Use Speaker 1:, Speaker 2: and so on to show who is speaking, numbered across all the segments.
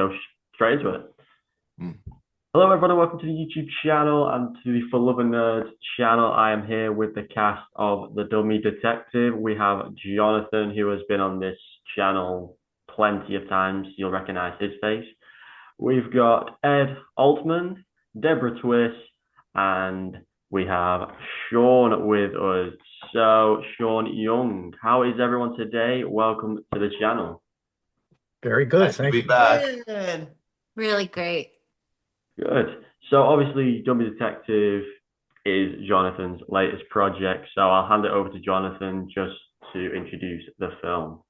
Speaker 1: go straight into it.
Speaker 2: Mm.
Speaker 1: Hello, everybody. Welcome to the YouTube channel and to the For Love and Nerds channel. I am here with the cast of The Dummy Detective. We have Jonathan, who has been on this channel plenty of times. You'll recognize his face. We've got Ed Altman, Deborah Twist, and we have Sean with us. So, Sean Young, how is everyone today? Welcome to the channel.
Speaker 3: Very good.
Speaker 2: Nice to
Speaker 3: Thank
Speaker 2: be
Speaker 3: you.
Speaker 2: back.
Speaker 4: Good.
Speaker 5: Really great.
Speaker 1: Good. So obviously, Dummy Detective is Jonathan's latest project. So I'll hand it over to Jonathan just to introduce the film.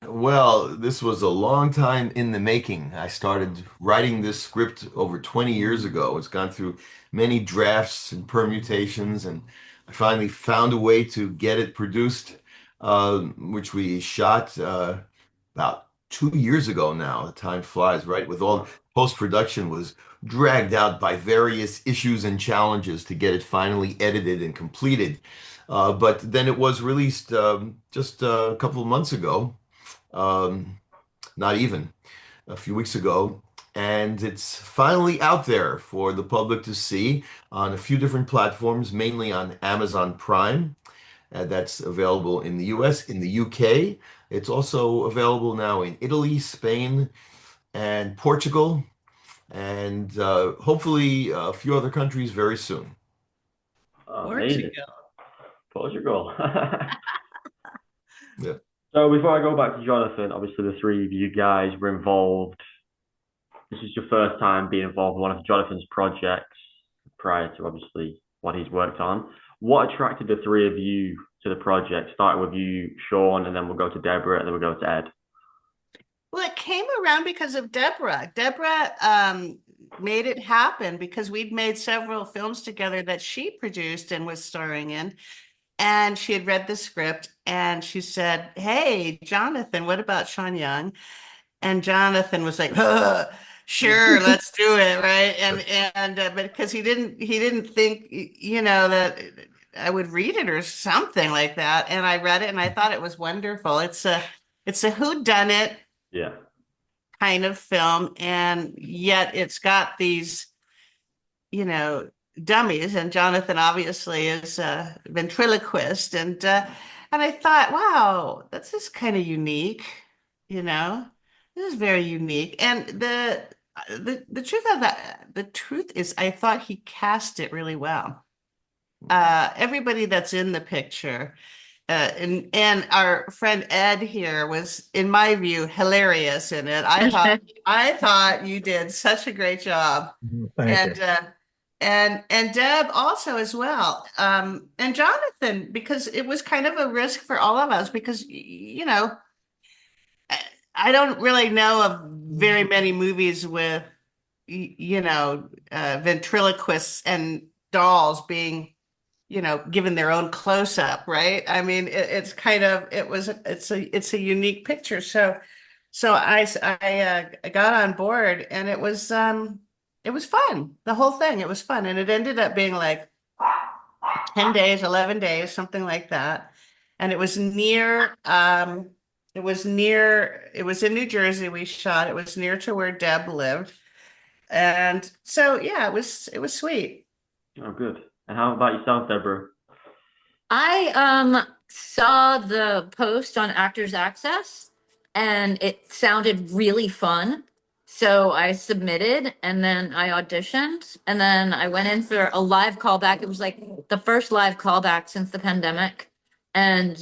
Speaker 2: Well, this was a long time in the making. I started writing this script over 20 years ago. It's gone through many drafts and permutations, and I finally found a way to get it produced, which we shot about 2 years ago now. The time flies, right? With all post-production was dragged out by various issues and challenges to get it finally edited and completed. But then it was released just a couple of months ago, um, not even a few weeks ago. And it's finally out there for the public to see on a few different platforms, mainly on Amazon Prime. That's available in the US, in the UK. It's also available now in Italy, Spain, and Portugal, and hopefully a few other countries very soon.
Speaker 1: Amazing. Portugal.
Speaker 2: Yeah.
Speaker 1: So before I go back to Jonathan, obviously the three of you guys were involved. This is your first time being involved in one of Jonathan's projects prior to obviously what he's worked on. What attracted the three of you to the project? Starting with you, Sean, and then we'll go to Deborah, and then we'll go to Ed.
Speaker 4: Well, it came around because of Deborah. Deborah made it happen because we'd made several films together that she produced and was starring in. And she had read the script and she said, "Hey, Jonathan, what about Sean Young?" And Jonathan was like, "Sure, let's do it, right?" And but because he didn't think that I would read it or something like that. And I read it and I thought it was wonderful. It's a whodunit
Speaker 1: Yeah.
Speaker 4: kind of film, and yet it's got these, you know, dummies, and Jonathan obviously is a ventriloquist, and I thought, wow, this is kind of unique, you know, this is very unique. And the truth of that, the truth is, I thought he cast it really well. Everybody that's in the picture. And our friend Ed here was, in my view, hilarious in it. I thought you did such a great job,
Speaker 3: Thank you.
Speaker 4: and Deb also as well, and Jonathan, because it was kind of a risk for all of us because I don't really know of very many movies with ventriloquists and dolls being given their own close up, right? I mean, it's kind of it's a unique picture. So I got on board, and it was fun. The whole thing, it was fun, and it ended up being like 10 days, 11 days, something like that. And it was in New Jersey we shot. It was near to where Deb lived. And so yeah, it was sweet.
Speaker 1: Oh, good. And how about yourself, Deborah?
Speaker 5: I saw the post on Actors Access and it sounded really fun. So I submitted and then I auditioned and then I went in for a live callback. It was like the first live callback since the pandemic. And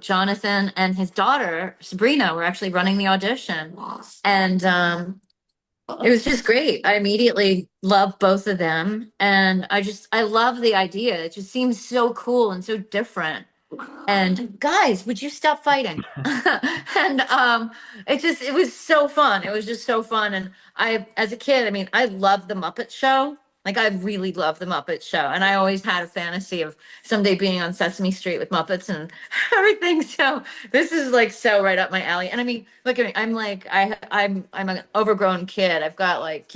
Speaker 5: Jonathan and his daughter, Sabrina, were actually running the audition. And it was just great. I immediately loved both of them. And I love the idea. It just seems so cool and so different. And guys, would you stop fighting? And it was so fun. It was just so fun. And as a kid, I mean, I loved the Muppet Show. Like I really loved the Muppet Show. And I always had a fantasy of someday being on Sesame Street with Muppets and everything. So this is like so right up my alley. And I mean, look at me. I'm like, I'm an overgrown kid. I've got like,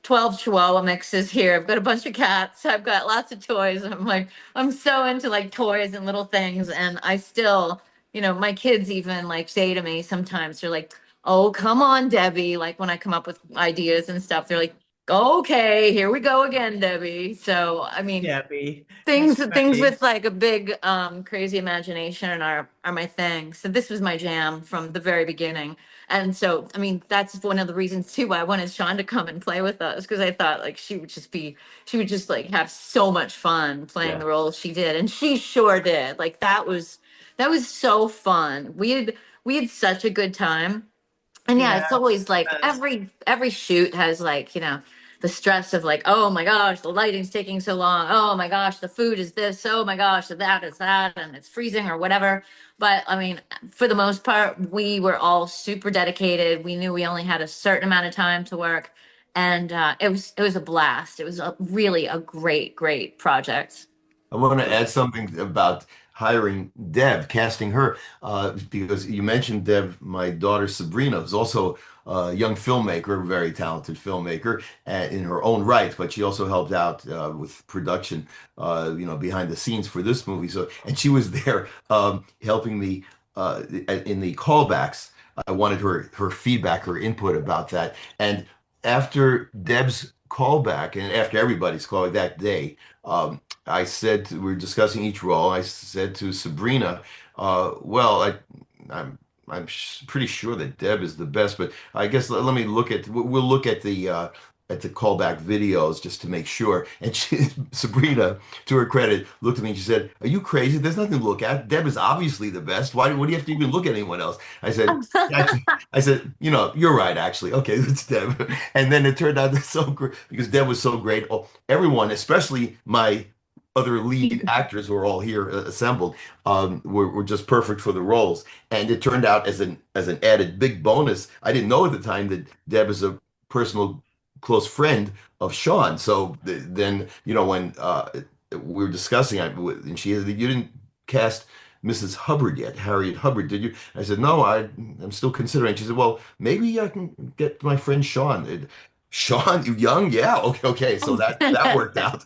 Speaker 5: 12 Chihuahua mixes here. I've got a bunch of cats. I've got lots of toys. I'm like, I'm so into like toys and little things. And I still, my kids even like say to me sometimes, they're like, oh, come on, Debbie. Like when I come up with ideas and stuff, they're like, okay, here we go again, Debbie. So, I mean,
Speaker 4: Debbie.
Speaker 5: things with like a big crazy imagination are my thing. So this was my jam from the very beginning. And so, I mean, that's one of the reasons too why I wanted Sean to come and play with us, because I thought like she would just like have so much fun playing
Speaker 1: Yeah.
Speaker 5: the role she did, and she sure did. Like that was so fun. We had such a good time. And yeah, it's always like
Speaker 4: Yes.
Speaker 5: every shoot has like, the stress of like, oh my gosh, the lighting's taking so long. Oh my gosh, the food is this. Oh my gosh, that is that, and it's freezing or whatever. But I mean, for the most part, we were all super dedicated. We knew we only had a certain amount of time to work, and it was a blast. It was really a great project.
Speaker 2: I want to add something about hiring Deb, casting her, because you mentioned Deb, my daughter Sabrina, who's also a young filmmaker, very talented filmmaker in her own right, but she also helped out with production, behind the scenes for this movie. So, and she was there helping me in the callbacks. I wanted her feedback, her input about that. And after Deb's callback, and after everybody's callback that day, I said we were discussing each role. I said to Sabrina, "Well, I'm pretty sure that Deb is the best, but I guess let me look at we'll look at the callback videos just to make sure." And Sabrina, to her credit, looked at me and she said, "Are you crazy? There's nothing to look at. Deb is obviously the best. What do you have to even look at anyone else?" I said, "Actually, I said, you're right. Actually, okay, it's Deb." And then it turned out that's so great because Deb was so great. Oh, everyone, especially my other lead actors who are all here assembled, were just perfect for the roles. And it turned out as an added big bonus. I didn't know at the time that Deb is a personal close friend of Sean. So then, when we were discussing, and she said, "You didn't cast Mrs. Hubbard yet, Harriet Hubbard, did you?" I said, "No, I'm still considering." She said, "Well, maybe I can get my friend Sean." Sean, you young? Yeah, okay, okay. So that worked out.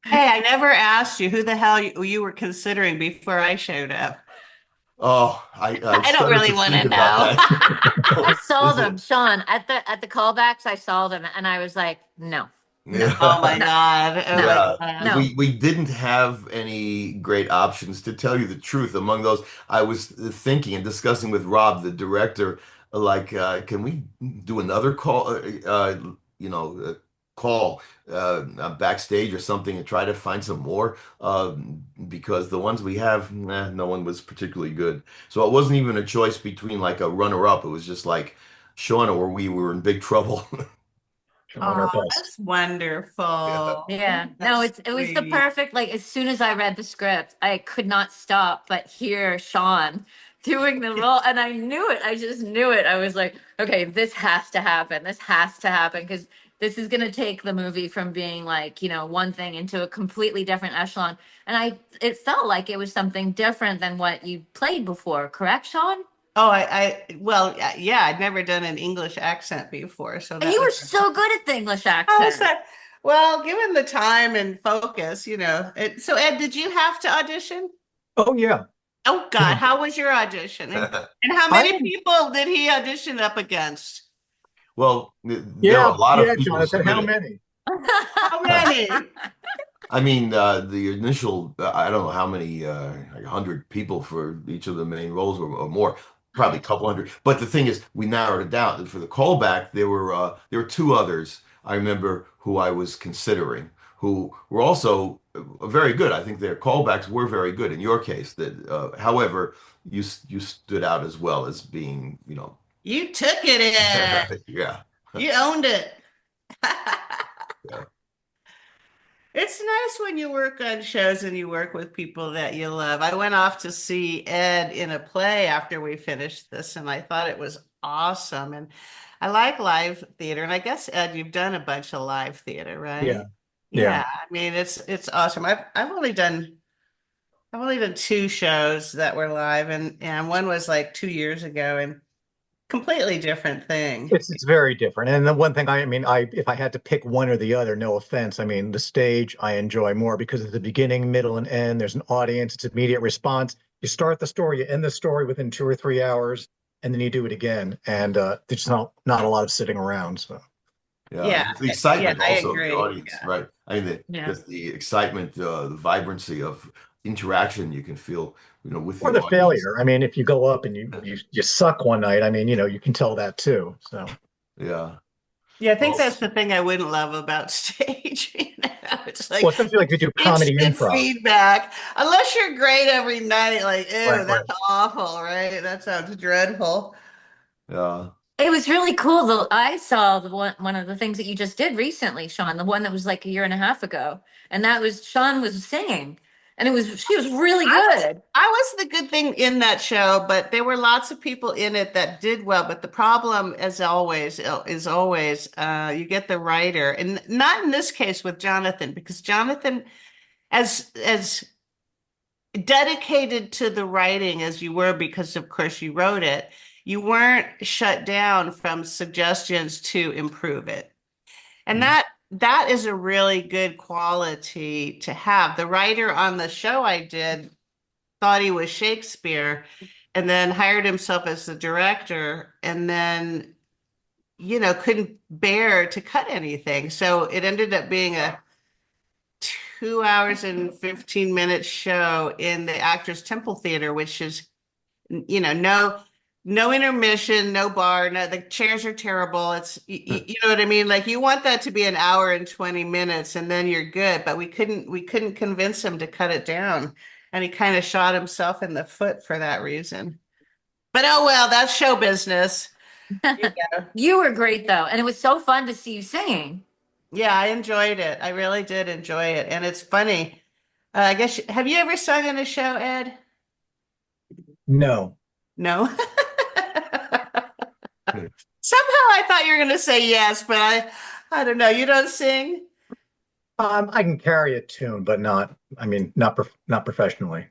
Speaker 4: Hey, I never asked you who the hell you were considering before I showed up.
Speaker 2: Oh, I
Speaker 4: I don't
Speaker 2: started
Speaker 4: really
Speaker 2: to
Speaker 4: want
Speaker 2: think
Speaker 4: to
Speaker 2: about
Speaker 4: know.
Speaker 2: that.
Speaker 5: I
Speaker 2: Oh,
Speaker 5: saw them, Sean, at the callbacks. I saw them, and I was like, no, no,
Speaker 4: Oh my
Speaker 2: yeah.
Speaker 5: no,
Speaker 4: God. Oh
Speaker 5: no,
Speaker 4: my
Speaker 2: Yeah,
Speaker 4: God.
Speaker 5: no.
Speaker 2: we didn't have any great options to tell you the truth. Among those, I was thinking and discussing with Rob, the director, like, can we do another you know, uh, call backstage or something and try to find some more? Because the ones we have, nah, no one was particularly good. So it wasn't even a choice between like a runner-up. It was just like Sean or we were in big trouble.
Speaker 3: Sean or
Speaker 4: Oh,
Speaker 3: bust.
Speaker 4: that's wonderful.
Speaker 5: Yeah, no,
Speaker 4: That's
Speaker 5: it was the
Speaker 4: sweet.
Speaker 5: perfect, like as soon as I read the script, I could not stop but hear Sean doing the role, and I knew it. I just knew it. I was like, okay, this has to happen. This has to happen because this is gonna take the movie from being like, one thing into a completely different echelon. And it felt like it was something different than what you played before, correct, Sean?
Speaker 4: Oh, well, yeah, I'd never done an English accent before, so
Speaker 5: And
Speaker 4: that
Speaker 5: you were
Speaker 4: was.
Speaker 5: so good at the English
Speaker 4: How was
Speaker 5: accent.
Speaker 4: that? Well, given the time and focus, So Ed, did you have to audition?
Speaker 3: Oh yeah.
Speaker 4: Oh
Speaker 3: Yeah.
Speaker 4: God, how was your audition? And how
Speaker 3: I
Speaker 4: many people did he audition up against?
Speaker 2: Well, there were
Speaker 3: yeah,
Speaker 2: a lot of
Speaker 3: yeah,
Speaker 2: people who
Speaker 3: Jonathan, how
Speaker 2: submitted.
Speaker 3: many?
Speaker 4: How many?
Speaker 2: I mean, the initial, I don't know how many, like 100 people for each of the main roles or more, probably a couple hundred. But the thing is, we narrowed it down. For the callback, there were two others I remember who I was considering, who were also very good. I think their callbacks were very good in your case. However, you stood out as well as being,
Speaker 4: You took it in.
Speaker 2: yeah,
Speaker 4: You owned it.
Speaker 2: yeah.
Speaker 4: It's nice when you work on shows and you work with people that you love. I went off to see Ed in a play after we finished this, and I thought it was awesome. And I like live theater, and I guess Ed, you've done a bunch of live theater,
Speaker 3: Yeah,
Speaker 4: right?
Speaker 3: yeah.
Speaker 4: Yeah, I mean it's awesome. I've only done two shows that were live, and one was like 2 years ago, and completely different thing.
Speaker 3: It's very different. And the one thing I mean, if I had to pick one or the other, no offense, I mean, the stage I enjoy more because at the beginning, middle, and end, there's an audience, it's immediate response. You start the story, you end the story within 2 or 3 hours, and then you do it again, and there's just not a lot of sitting around. So
Speaker 2: Yeah,
Speaker 4: Yeah,
Speaker 2: it's the
Speaker 4: yeah,
Speaker 2: excitement
Speaker 4: I
Speaker 2: also of the
Speaker 4: agree.
Speaker 2: audience,
Speaker 4: Yeah.
Speaker 2: right? I mean,
Speaker 5: Yeah.
Speaker 2: the excitement, the vibrancy of interaction you can feel, with the
Speaker 3: or the
Speaker 2: audience.
Speaker 3: failure. I mean, if you go up and you suck one night, I mean, you can tell that too. So
Speaker 2: Yeah.
Speaker 4: Yeah, I think
Speaker 2: Well,
Speaker 4: that's the thing I wouldn't love about stage. It's
Speaker 3: well,
Speaker 4: like
Speaker 3: especially like we do comedy
Speaker 4: instant
Speaker 3: improv.
Speaker 4: feedback. Unless you're great every night, like,
Speaker 3: Right,
Speaker 4: ew,
Speaker 3: right.
Speaker 4: that's awful, right? That sounds dreadful.
Speaker 2: yeah.
Speaker 5: It was really cool though. I saw the one of the things that you just did recently, Sean, the one that was like a year and a half ago. And that was Sean was singing. And she was really good.
Speaker 4: I was the good thing in that show, but there were lots of people in it that did well. But the problem, as always, is always you get the writer, and not in this case with Jonathan, because Jonathan, as dedicated to the writing as you were, because of course you wrote it, you weren't shut down from suggestions to improve it. And
Speaker 2: Mhm.
Speaker 4: that is a really good quality to have. The writer on the show I did thought he was Shakespeare and then hired himself as the director and then, couldn't bear to cut anything. So it ended up being a 2 hours and 15 minute show in the Actors Temple Theater, which is, no intermission, no bar, no, the chairs are terrible. It's, you know what I mean? Like you want that to be an hour and 20 minutes and then you're good, but we couldn't convince him to cut it down. And he kind of shot himself in the foot for that reason. But oh well, that's show business. Yeah,
Speaker 5: You were great though. And it was so fun to see you singing.
Speaker 4: yeah, I enjoyed it. I really did enjoy it. And it's funny. I guess, have you ever sung in a show, Ed?
Speaker 3: No.
Speaker 4: No. Somehow I thought you were going to say yes, but I don't know. You don't sing?
Speaker 3: I can carry a tune, but I mean, not professionally.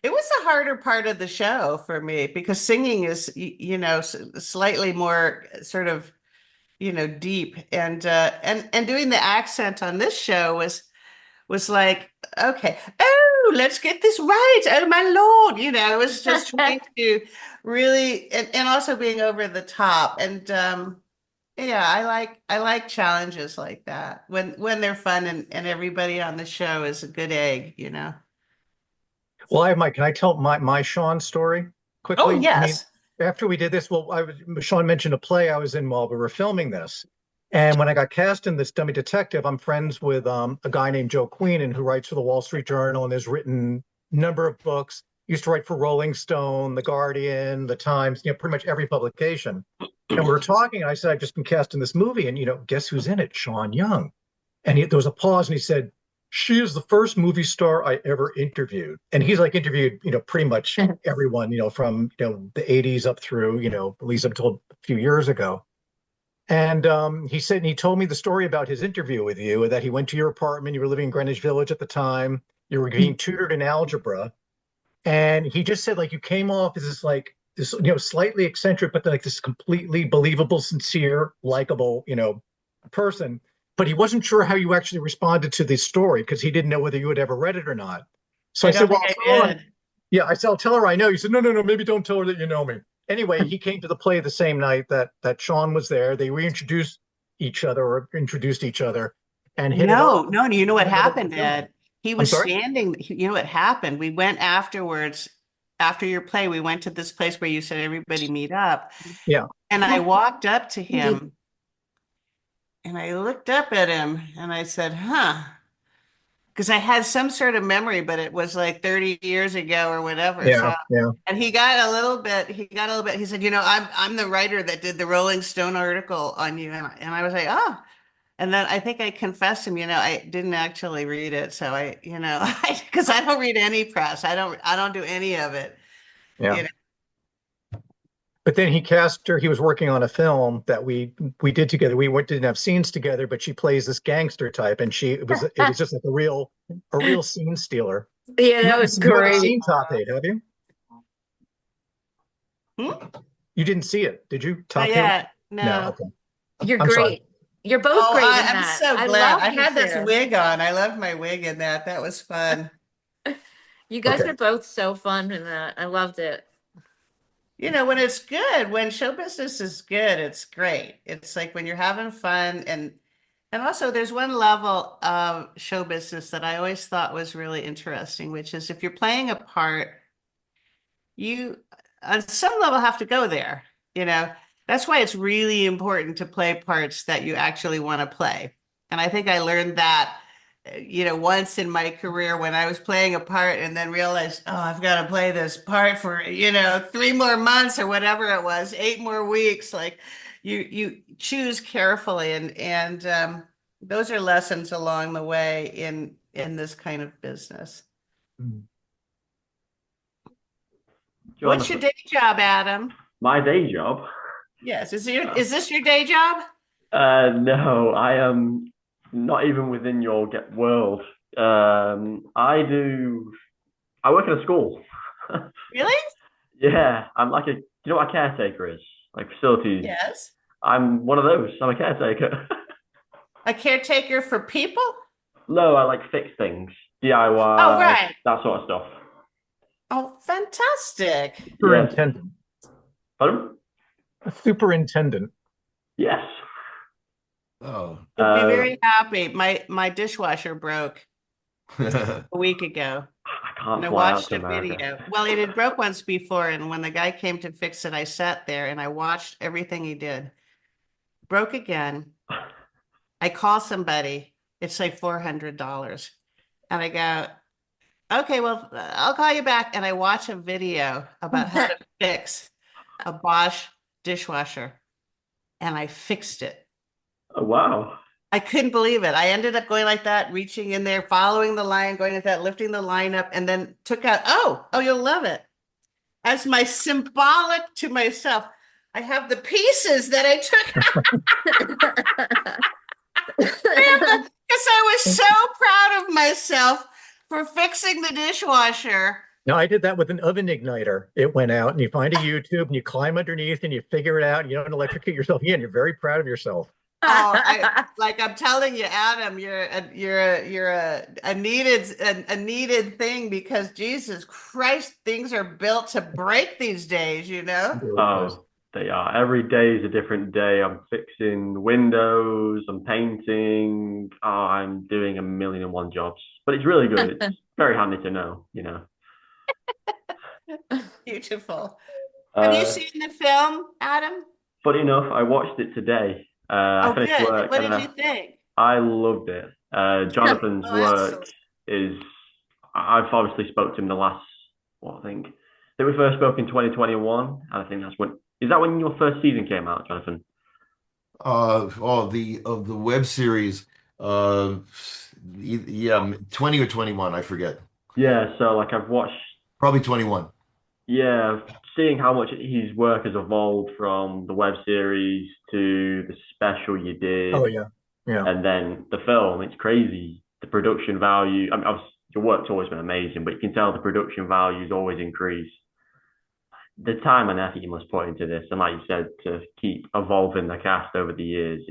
Speaker 4: It was the harder part of the show for me because singing is, slightly more sort of, deep and doing the accent on this show was like, okay, oh, let's get this right. Oh my Lord. It was just trying to really and also being over the top. And yeah, I like challenges like that when they're fun and everybody on the show is a good egg.
Speaker 3: Well, can I tell my Sean story
Speaker 4: Oh,
Speaker 3: quickly? I mean,
Speaker 4: yes.
Speaker 3: after we did this, well, Sean mentioned a play I was in while we were filming this. And when I got cast in this Dummy Detective, I'm friends with a guy named Joe Queenan who writes for the Wall Street Journal and has written a number of books. Used to write for Rolling Stone, The Guardian, The Times, pretty much every publication. And we were talking, and I said, I've just been cast in this movie, and guess who's in it? Sean Young. And there was a pause, and he said, she is the first movie star I ever interviewed. And he's like interviewed, pretty much everyone, from, the 80s up through, at least up until a few years ago. And he said, and he told me the story about his interview with you, that he went to your apartment. You were living in Greenwich Village at the time. You were being tutored in algebra. And he just said, like, you came off as this, slightly eccentric, but like this completely believable, sincere, likable, person. But he wasn't sure how you actually responded to this story because he didn't know whether you had ever read it or not. So
Speaker 4: I
Speaker 3: I said,
Speaker 4: don't
Speaker 3: well,
Speaker 4: think I
Speaker 3: I'll tell her.
Speaker 4: did.
Speaker 3: Yeah, I said, I'll tell her I know. He said, no, no, no, maybe don't tell her that you know me. Anyway, he came to the play the same night that Sean was there. They reintroduced each other or introduced each other and hit it
Speaker 4: No,
Speaker 3: off.
Speaker 4: no, you know what
Speaker 3: And ended up in
Speaker 4: happened,
Speaker 3: the film.
Speaker 4: Ed? He
Speaker 3: I'm
Speaker 4: was
Speaker 3: sorry?
Speaker 4: standing, you know what happened? We went afterwards, after your play, we went to this place where you said everybody meet up.
Speaker 3: Yeah.
Speaker 4: And I walked up to him and I looked up at him and I said, huh. Because I had some sort of memory, but it was like 30 years ago or whatever.
Speaker 3: Yeah.
Speaker 4: So,
Speaker 3: Yeah.
Speaker 4: and he said, I'm the writer that did the Rolling Stone article on you. And I was like, oh. And then I think I confessed him, I didn't actually read it. So because I don't read any press. I don't do any of it.
Speaker 3: Yeah.
Speaker 4: You know.
Speaker 3: But then he cast her. He was working on a film that we did together. Didn't have scenes together, but she plays this gangster type, and it was just like a real scene stealer.
Speaker 5: Yeah,
Speaker 3: You
Speaker 5: that
Speaker 3: haven't,
Speaker 5: was
Speaker 3: you haven't
Speaker 5: great.
Speaker 3: seen Top Eight, have you?
Speaker 4: Hmm?
Speaker 3: You didn't see it, did you?
Speaker 4: Not
Speaker 3: Top Eight?
Speaker 4: yet.
Speaker 3: No.
Speaker 4: No.
Speaker 3: Okay.
Speaker 5: You're
Speaker 3: I'm sorry.
Speaker 5: great. You're both
Speaker 4: Oh,
Speaker 5: great in
Speaker 4: I'm
Speaker 5: that.
Speaker 4: so
Speaker 5: I
Speaker 4: glad.
Speaker 5: loved
Speaker 4: I
Speaker 5: you
Speaker 4: had this
Speaker 5: too.
Speaker 4: wig on. I loved my wig in that. That was fun.
Speaker 5: You guys
Speaker 3: Okay.
Speaker 5: are both so fun in that. I loved it.
Speaker 4: When it's good, when show business is good, it's great. It's like when you're having fun and also there's one level of show business that I always thought was really interesting, which is if you're playing a part, you on some level have to go there, you know. That's why it's really important to play parts that you actually want to play. And I think I learned that, once in my career when I was playing a part and then realized, oh, I've got to play this part for, 3 more months or whatever it was, 8 more weeks. Like you choose carefully and those are lessons along the way in this kind of business.
Speaker 3: Mm.
Speaker 4: What's your
Speaker 1: Jonathan,
Speaker 4: day job, Adam?
Speaker 1: my day job.
Speaker 4: Yes. Is
Speaker 1: Uh,
Speaker 4: is this your day job?
Speaker 1: no, I am not even within your get world. I work in a school.
Speaker 4: Really?
Speaker 1: Yeah, I'm like you know what a caretaker is? Like facilities.
Speaker 4: Yes.
Speaker 1: I'm one of those. I'm a caretaker.
Speaker 4: A caretaker for people?
Speaker 1: No, I like fix things,
Speaker 4: Oh,
Speaker 1: DIY,
Speaker 4: right.
Speaker 1: that sort of stuff.
Speaker 4: Oh, fantastic.
Speaker 1: Yes.
Speaker 3: Superintendent.
Speaker 1: Pardon?
Speaker 3: A superintendent.
Speaker 1: Yes.
Speaker 2: Oh.
Speaker 4: You'd be
Speaker 1: Uh,
Speaker 4: very happy. My dishwasher broke a week ago,
Speaker 1: I
Speaker 4: and
Speaker 1: can't
Speaker 4: I
Speaker 1: fly out
Speaker 4: watched
Speaker 1: to
Speaker 4: a
Speaker 1: America.
Speaker 4: video. Well, it had broke once before, and when the guy came to fix it, I sat there and I watched everything he did. Broke again. I call somebody. It's like $400. And I go, okay, well, I'll call you back. And I watch a video about how to fix a Bosch dishwasher, and I fixed it.
Speaker 1: Oh, wow.
Speaker 4: I couldn't believe it. I ended up going like that, reaching in there, following the line, going like that, lifting the line up, and then took out, oh, you'll love it. As my symbolic to myself, I have the pieces that I took because I was so proud of myself for fixing the dishwasher.
Speaker 3: Now, I did that with an oven igniter. It went out, and you find a YouTube, and you climb underneath, and you figure it out, and you don't electrocute yourself again. You're very proud of yourself.
Speaker 4: Oh, I'm telling you, Adam, you're a needed thing because Jesus Christ, things are built to break these days, you know?
Speaker 1: Oh, they are. Every day is a different day. I'm fixing windows, I'm painting, I'm doing a million and one jobs. But it's really good. It's very handy to know.
Speaker 4: Beautiful. Have you
Speaker 1: Uh,
Speaker 4: seen the film, Adam?
Speaker 1: Funny enough, I watched it today. I
Speaker 4: Oh,
Speaker 1: finished
Speaker 4: good.
Speaker 1: work
Speaker 4: What
Speaker 1: and
Speaker 4: did you think?
Speaker 1: I loved it. Jonathan's
Speaker 4: Oh,
Speaker 1: work
Speaker 4: excellent.
Speaker 1: is, I've obviously spoke to him the last, what I think we first spoke in 2021. And I think is that when your first season came out, Jonathan?
Speaker 2: Of the web series, uh, yeah, 20 or 21, I forget.
Speaker 1: Yeah, so like I've watched,
Speaker 2: Probably 21.
Speaker 1: yeah, seeing how much his work has evolved from the web series to the special you
Speaker 3: Oh,
Speaker 1: did,
Speaker 3: yeah. Yeah.
Speaker 1: and then the film. It's crazy. The production value. I mean, obviously, your work's always been amazing, but you can tell the production value's always increased. The time and effort you must put into this, and like you said, to keep evolving the cast over the years,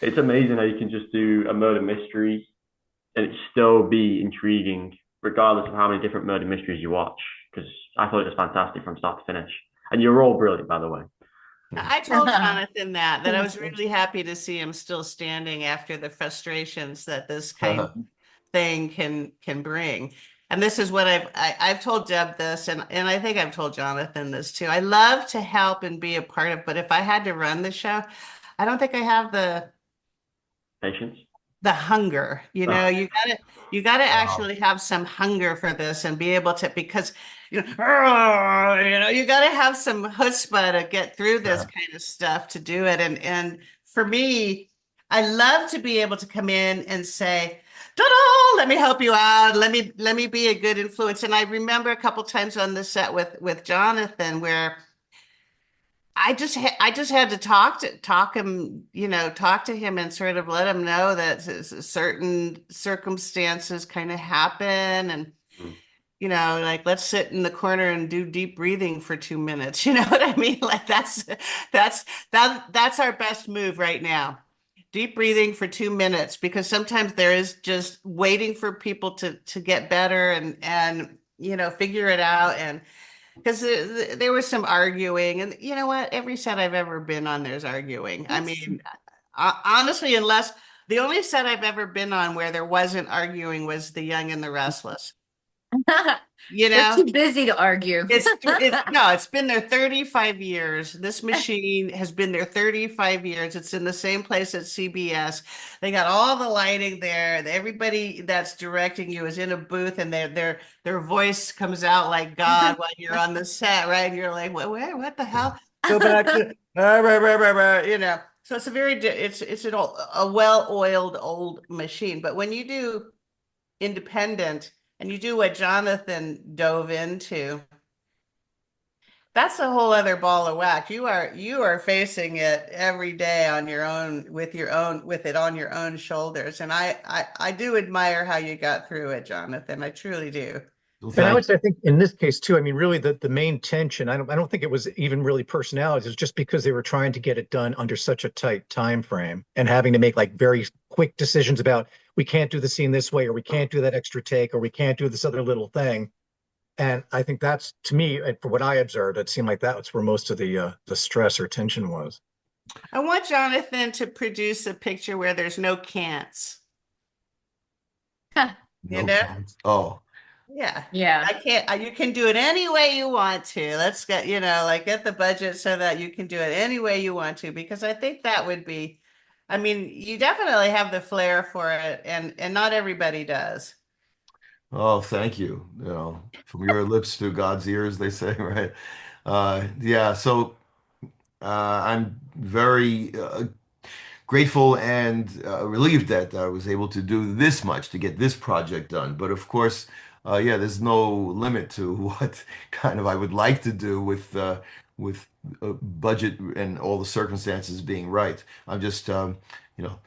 Speaker 1: it's amazing how you can just do a murder mystery and it still be intriguing, regardless of how many different murder mysteries you watch. Because I thought it was fantastic from start to finish, and you're all brilliant, by the way.
Speaker 4: I told Jonathan that I was really happy to see him still standing after the frustrations that this kind of thing can bring. And this is what I've told Deb this, and I think I've told Jonathan this too. I love to help and be a part of, but if I had to run the show, I don't think I have
Speaker 1: Patience.
Speaker 4: the hunger.
Speaker 1: Oh,
Speaker 4: You gotta
Speaker 2: Wow.
Speaker 4: actually have some hunger for this and be able to because you gotta have some chutzpah to get through this kind of stuff to do it. And for me, I love to be able to come in and say, "Ta-da, let me help you out. Let me be a good influence." And I remember a couple times on the set with Jonathan where I just had to talk to him and sort of let him know that certain circumstances kind of happen and
Speaker 1: mm.
Speaker 4: like let's sit in the corner and do deep breathing for 2 minutes. You know what I mean? Like that's our best move right now. Deep breathing for 2 minutes because sometimes there is just waiting for people to get better and figure it out because there was some arguing, and you know what? Every set I've ever been on, there's arguing. I
Speaker 5: That's
Speaker 4: mean, honestly, unless the only set I've ever been on where there wasn't arguing was The Young and the Restless. You
Speaker 5: they're
Speaker 4: know,
Speaker 5: too busy to argue.
Speaker 4: it's been there 35 years. This machine has been there 35 years. It's in the same place at CBS. They got all the lighting there. Everybody that's directing you is in a booth, and their voice comes out like God while you're on the set, right? And you're like, what the hell? Go back to you know. So it's a it's a well-oiled old machine. But when you do independent and you do what Jonathan dove into, that's a whole other ball of wax. You are facing it every day on your own with it on your own shoulders. And I do admire how you got through it, Jonathan. I truly do.
Speaker 2: Well,
Speaker 3: And I
Speaker 2: thank
Speaker 3: would say, I think in this case too, I mean, really the main tension, I don't think it was even really personalities. It was just because they were trying to get it done under such a tight time frame and having to make like very quick decisions about we can't do the scene this way, or we can't do that extra take, or we can't do this other little thing. And I think that's, to me, and for what I observed, it seemed like that was where most of the stress or tension was.
Speaker 4: I want Jonathan to produce a picture where there's no can'ts, you
Speaker 2: no
Speaker 4: know?
Speaker 2: comments. Oh,
Speaker 4: Yeah.
Speaker 5: Yeah.
Speaker 4: I can't, you can do it any way you want to. Let's get, like get the budget so that you can do it any way you want to, because I think that would be, I mean, you definitely have the flair for it, and not everybody does.
Speaker 2: oh, thank you. You know, from your lips to God's ears, they say, right? Yeah. So I'm very grateful and relieved that I was able to do this much to get this project done. But of course, yeah, there's no limit to what kind of I would like to do with budget and all the circumstances being right. I'm just you know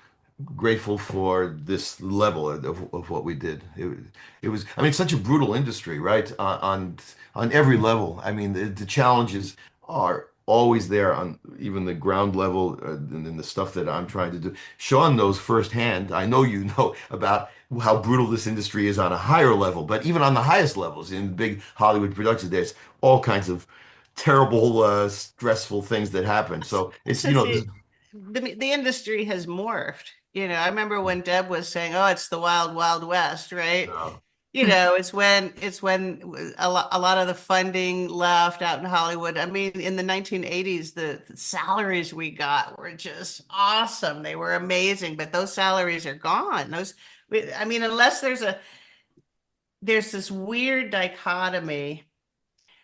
Speaker 2: grateful for this level of what we did. It was, I mean, it's such a brutal industry, right? On every level. I mean, the challenges are always there on even the ground level, and then the stuff that I'm trying to do. Sean knows firsthand. I know you know about how brutal this industry is on a higher level, but even on the highest levels in big Hollywood productions, there's all kinds of terrible, stressful things that happen. So it's,
Speaker 4: So see, the industry has morphed. I remember when Deb was saying, "Oh, it's the wild, wild west," right?
Speaker 2: uh,
Speaker 4: It's when a lot of the funding left out in Hollywood. I mean, in the 1980s, the salaries we got were just awesome. They were amazing, but those salaries are gone. I mean, unless there's this weird dichotomy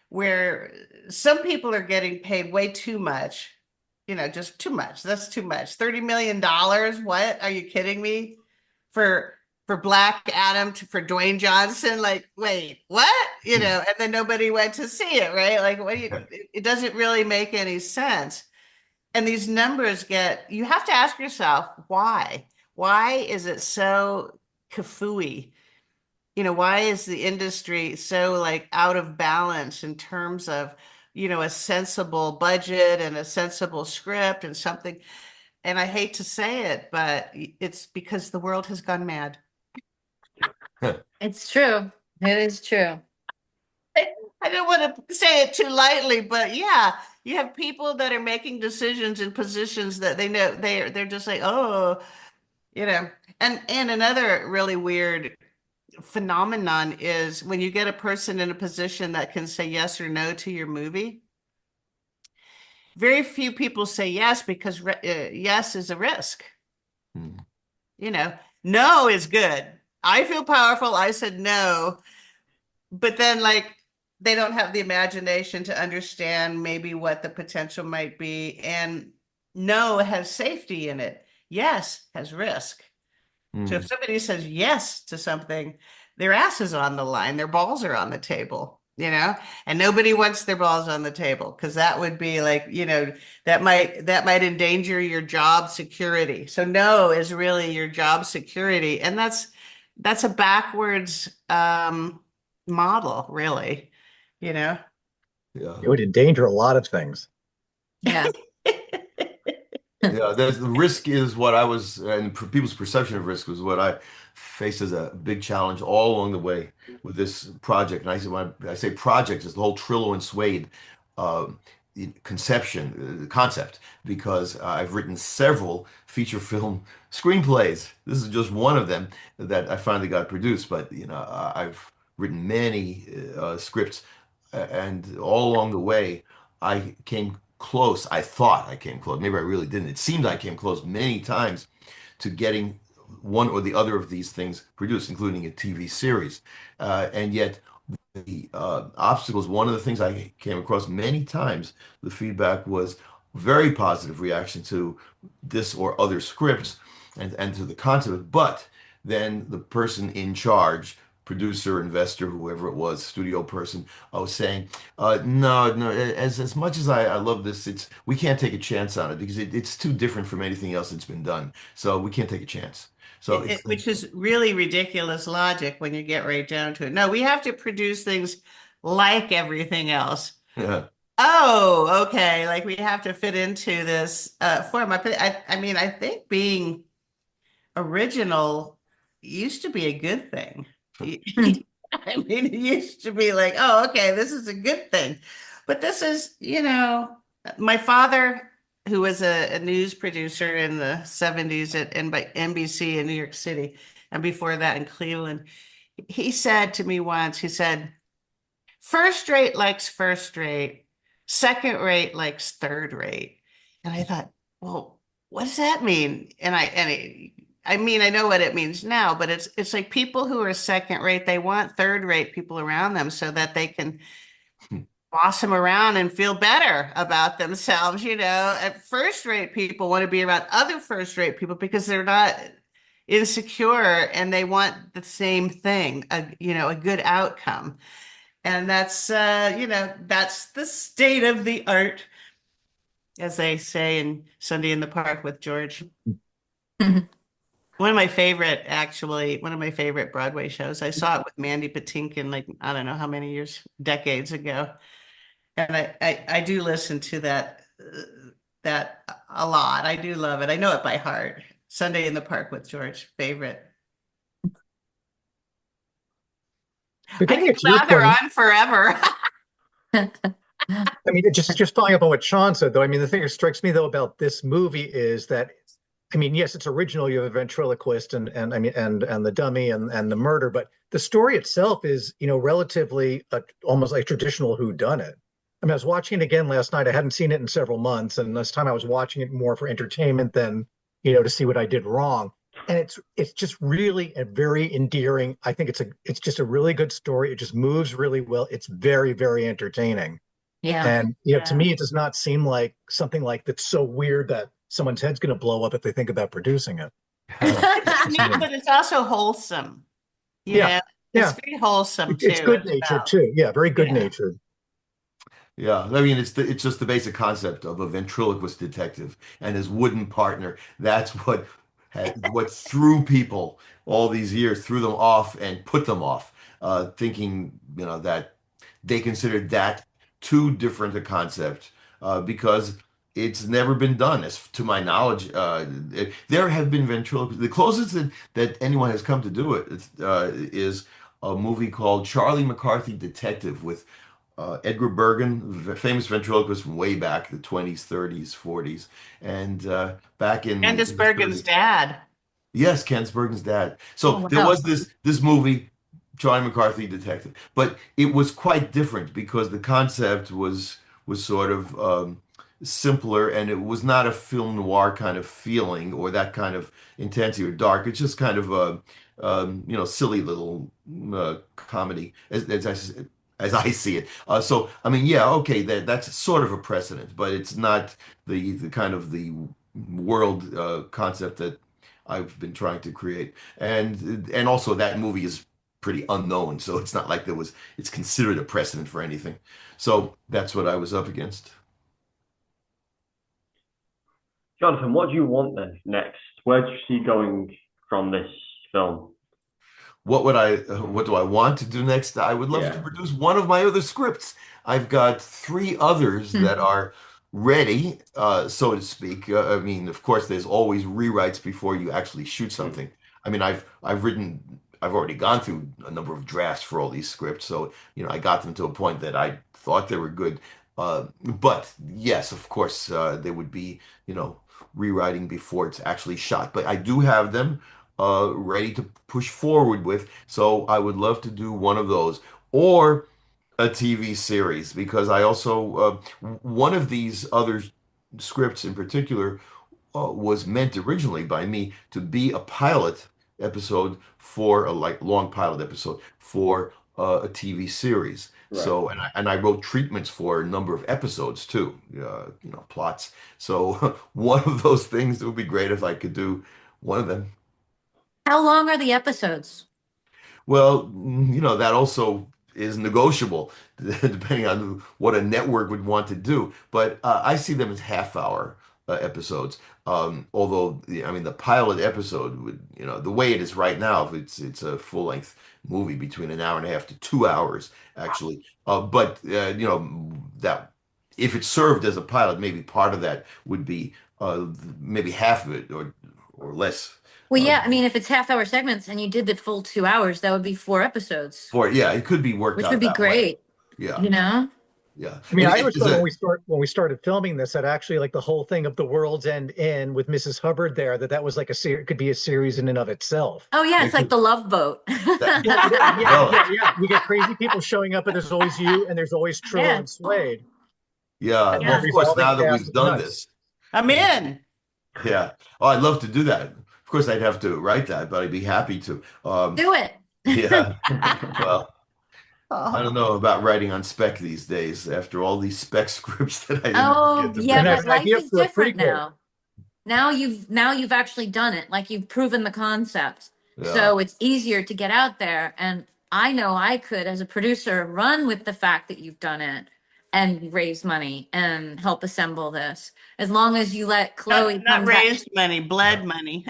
Speaker 4: where some people are getting paid way too much, just too much. That's too much. $30 million. What? Are you kidding me? For Black Adam for Dwayne Johnson, like, wait, what? And then nobody went to see it, right? Like, it doesn't really make any sense. And these numbers you have to ask yourself, why? Why is it so kafooey? Why is the industry so like out of balance in terms of, a sensible budget and a sensible script and something? And I hate to say it, but it's because the world has gone mad.
Speaker 5: It's true. It is true.
Speaker 4: I don't want to say it too lightly, but yeah, you have people that are making decisions in positions that they know they're just like, oh, you know. And another really weird phenomenon is when you get a person in a position that can say yes or no to your movie. Very few people say yes because yes is a risk.
Speaker 2: hmm.
Speaker 4: No is good. I feel powerful. I said no, but then like they don't have the imagination to understand maybe what the potential might be. And no has safety in it. Yes has risk. So
Speaker 2: Hmm.
Speaker 4: if somebody says yes to something, their ass is on the line, their balls are on the table, and nobody wants their balls on the table because that would be like, that might endanger your job security. So no is really your job security. And that's a backwards model, really, you know?
Speaker 2: Yeah.
Speaker 3: It would endanger a lot of things.
Speaker 5: Yeah.
Speaker 2: Yeah, the risk is what I was, and people's perception of risk was what I faced as a big challenge all along the way with this project. And I say, when I say project, it's the whole Trillo and Suede um, concept, because I've written several feature film screenplays. This is just one of them that I finally got produced. But I've written many scripts, and all along the way, I came close. I thought I came close. Maybe I really didn't. It seemed I came close many times to getting one or the other of these things produced, including a TV series. And yet, the obstacles, one of the things I came across many times, the feedback was very positive reaction to this or other scripts and to the concept. But then the person in charge, producer, investor, whoever it was, studio person, I was saying, no, no, as much as I love this, we can't take a chance on it because it's too different from anything else that's been done. So we can't take a chance. So it's
Speaker 4: Which is really ridiculous logic when you get right down to it. No, we have to produce things like everything else.
Speaker 2: yeah.
Speaker 4: Oh, okay. Like we have to fit into this form. I mean, I think being original used to be a good thing. I mean, it used to be like, oh, okay, this is a good thing. But this is, my father, who was a news producer in the 70s at NBC in New York City, and before that in Cleveland, he said to me once, he said, first rate likes first rate, second rate likes third rate. And I thought, well, what does that mean? I mean, I know what it means now, but it's like people who are second rate, they want third rate people around them so that they can boss them around and feel better about themselves. At first rate people want to be around other first rate people because they're not insecure and they want the same thing, a good outcome. And that's the state of the art, as they say in Sunday in the Park with George. One of my favorite Broadway shows. I saw it with Mandy Patinkin, like, I don't know how many years, decades ago. And I do listen to that a lot. I do love it. I know it by heart. Sunday in the Park with George, favorite.
Speaker 3: But
Speaker 4: I
Speaker 3: getting
Speaker 4: could
Speaker 3: it to your
Speaker 4: blather
Speaker 3: point,
Speaker 4: on forever.
Speaker 3: I mean, just following up on what Sean said, though, I mean, the thing that strikes me though about this movie is that, I mean, yes, it's original. You have a ventriloquist and I mean, and the dummy and the murder, but the story itself is, relatively almost like traditional whodunit. I mean, I was watching it again last night. I hadn't seen it in several months, and this time I was watching it more for entertainment than, to see what I did wrong. And it's just really a very endearing. I think it's just a really good story. It just moves really well. It's very, very entertaining.
Speaker 5: Yeah.
Speaker 3: And to
Speaker 4: Yeah.
Speaker 3: me, it does not seem like something like that's so weird that someone's head's going to blow up if they think about producing it.
Speaker 4: It's neat, but it's also wholesome.
Speaker 3: Yeah,
Speaker 4: It's
Speaker 3: yeah,
Speaker 4: very wholesome
Speaker 3: it's
Speaker 4: too,
Speaker 3: good
Speaker 4: as
Speaker 3: natured
Speaker 4: well.
Speaker 3: too. Yeah, very good
Speaker 4: Yeah.
Speaker 3: natured.
Speaker 2: Yeah, I mean it's just the basic concept of a ventriloquist detective and his wooden partner. That's what threw people all these years, threw them off and put them off, thinking that they considered that too different a concept because it's never been done. As to my knowledge, there have been ventriloquists. The closest that anyone has come to do it is a movie called Charlie McCarthy Detective with Edgar Bergen, famous ventriloquist from way back, the 20s, 30s, 40s, and back
Speaker 4: Candice
Speaker 2: in the
Speaker 4: Bergen's
Speaker 2: 30s.
Speaker 4: dad.
Speaker 2: Yes, Ken Bergen's dad.
Speaker 5: Oh,
Speaker 2: So there
Speaker 5: wow.
Speaker 2: was this movie, Charlie McCarthy Detective, but it was quite different because the concept was sort of simpler, and it was not a film noir kind of feeling or that kind of intensity or dark. It's just kind of a silly little comedy as I see it. So I mean, yeah, okay, that's sort of a precedent, but it's not the kind of the world concept that I've been trying to create. And also that movie is pretty unknown, so it's not like it's considered a precedent for anything. So that's what I was up against.
Speaker 1: Jonathan, what do you want then next? Where do you see going from this film?
Speaker 2: What do I want to do next? I would love to
Speaker 1: Yeah.
Speaker 2: produce one of my other scripts. I've got three others that
Speaker 5: Hmm.
Speaker 2: are ready, so to speak. I mean, of course, there's always rewrites before you actually shoot
Speaker 1: Mm.
Speaker 2: something. I mean, I've already gone through a number of drafts for all these scripts, so I got them to a point that I thought they were good. But yes, of course, there would be, rewriting before it's actually shot. But I do have them ready to push forward with, so I would love to do one of those. Or a TV series because I also one of these other scripts in particular was meant originally by me to be a pilot episode for a like long pilot episode for a TV series.
Speaker 1: Right.
Speaker 2: So and I wrote treatments for a number of episodes too, plots. So one of those things it would be great if I could do one of them.
Speaker 5: How long are the episodes?
Speaker 2: Well, that also is negotiable depending on what a network would want to do. But I see them as half-hour episodes. Although, I mean, the pilot episode would, the way it is right now, it's a full-length movie between an hour and a half to 2 hours, actually. But that if it served as a pilot, maybe part of that would be maybe half of it or less.
Speaker 5: Well,
Speaker 2: Uh,
Speaker 5: yeah, I mean, if it's half-hour segments and you did the full 2 hours, that would be 4 episodes,
Speaker 2: For yeah, it could be worked
Speaker 5: which would
Speaker 2: out
Speaker 5: be
Speaker 2: that way.
Speaker 5: great,
Speaker 2: Yeah,
Speaker 5: you know?
Speaker 2: yeah.
Speaker 3: I mean,
Speaker 2: And
Speaker 3: I
Speaker 2: it
Speaker 3: always
Speaker 2: is
Speaker 3: thought
Speaker 2: a
Speaker 3: when we started filming this that actually like the whole thing of the World's End Inn with Mrs. Hubbard there that was like a series could be a series in and of itself.
Speaker 5: Oh yeah, it's
Speaker 2: it
Speaker 5: like
Speaker 2: could
Speaker 5: the Love Boat.
Speaker 2: that
Speaker 3: Well,
Speaker 2: could be developed.
Speaker 3: yeah. You get crazy people showing up, and there's always you, and there's always Trillo
Speaker 5: Yeah,
Speaker 3: and Suede,
Speaker 2: Yeah.
Speaker 3: and
Speaker 2: Well,
Speaker 3: the
Speaker 4: Yeah,
Speaker 2: of course,
Speaker 3: revolving
Speaker 2: now that
Speaker 3: cast
Speaker 2: we've
Speaker 3: is
Speaker 2: done
Speaker 3: nuts.
Speaker 2: this,
Speaker 4: I'm
Speaker 2: yeah,
Speaker 4: in.
Speaker 2: yeah. Oh, I'd love to do that. Of course, I'd have to write that, but I'd be happy to.
Speaker 5: do it.
Speaker 2: Yeah. Well, I don't
Speaker 4: Oh.
Speaker 2: know about writing on spec these days after all these spec scripts that I didn't
Speaker 5: Oh
Speaker 2: get to
Speaker 5: yeah,
Speaker 3: And I have
Speaker 5: but
Speaker 2: finish.
Speaker 3: an
Speaker 5: life
Speaker 3: idea
Speaker 5: is
Speaker 3: for a
Speaker 5: different
Speaker 3: prequel.
Speaker 5: now. Now you've actually done it. Like you've proven the concept.
Speaker 2: Yeah.
Speaker 5: So it's easier to get out there. And I know I could, as a producer, run with the fact that you've done it and raise money and help assemble this. As long as you let
Speaker 4: Not
Speaker 5: Chloe
Speaker 4: not
Speaker 5: come back.
Speaker 4: raised money, bled money.